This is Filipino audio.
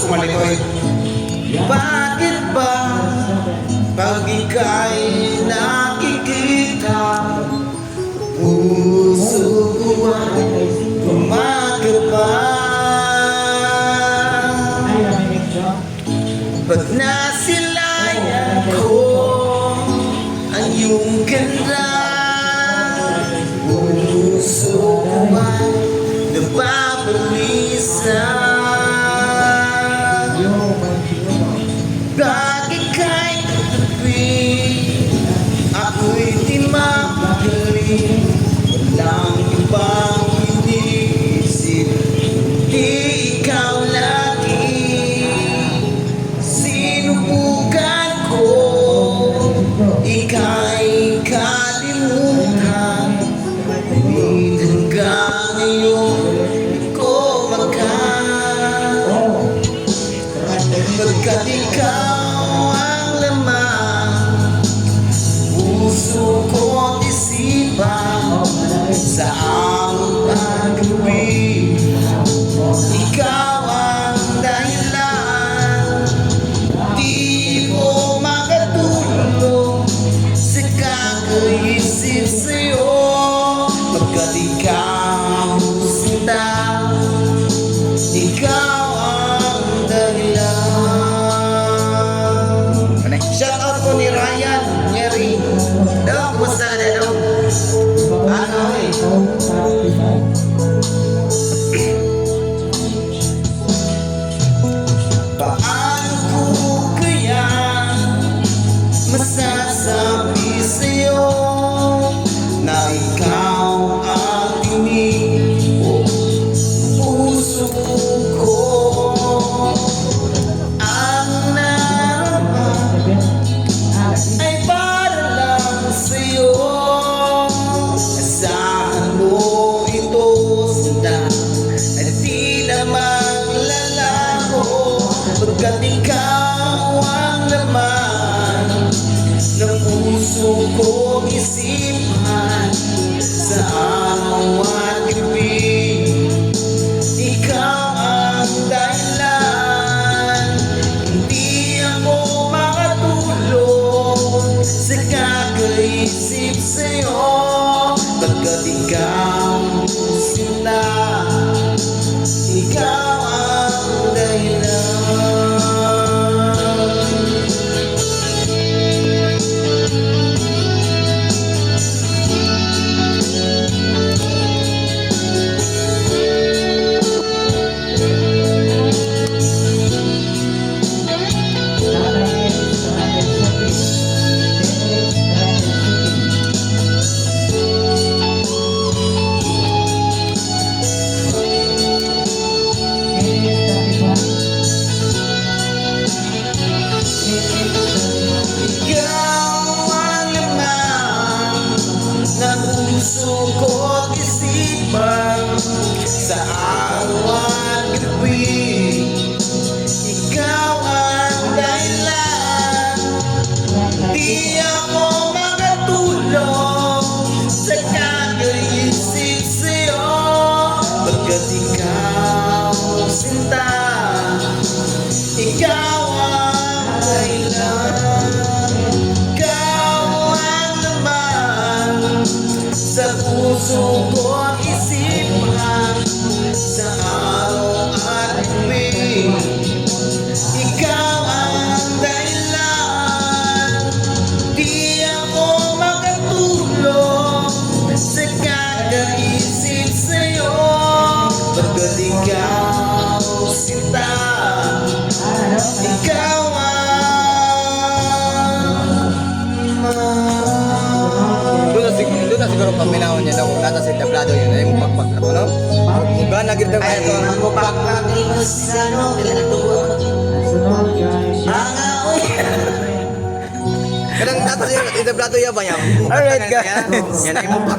sumalitoy. Bakit ba pag ika'y nakikita, puso ko ay kumakapal? Pag nasilayan ko ang iyong ganda, puso ko ay napapalisan. Bakit kahit gabi ako'y di mapagaling, walang ibang iniisip, di ikaw lagi. Sinubukan ko ika'y kalimutan, ngunit hanggang ngayon di ko pagkat ikaw ang laman puso ko't isipan sa among pag-ibig. Ikaw ang dahilan, di ko makatulog sa kakaisip sa'yo, pagkat ikaw sinta, ikaw ang dahilan. Shout out po ni Ryan, Nyeri. Daw, kumusta ka na daw? Ano eh? Paano ko kaya masasabi sa'yo na ikaw ang tinig o puso ko? Ang naraman ay para lang sa'yo. Asahan mo ito sinta at di lamang lalaho, pagkat ikaw ang laman ng puso ko isipan sa araw at gabi. Ikaw ang dahilan, hindi ako makatulog sa kakaisip sa'yo, pagkat ikaw sinta, ikaw ang dahilan. Puso ko't isipan sa araw at gabi. Ikaw ang dahilan, di ako makatulog sa kakaisip sa'yo, pagkat ikaw sinta, ikaw ang dahilan. Sa puso ko't isipan sa araw at gabi, ikaw ang dahilan, di ako makatulog sa kakaisip sa'yo, pagkat ikaw sinta, ikaw siguro paminahon niya daw nasa sa tablado yun ay mupakpak ako, no? Muga na gid daw ito ang mupakpak ni Musano kinatuwa mga oy kadang nasa sa tablado ya ba yan? Alright guys, yan ay mupakpak.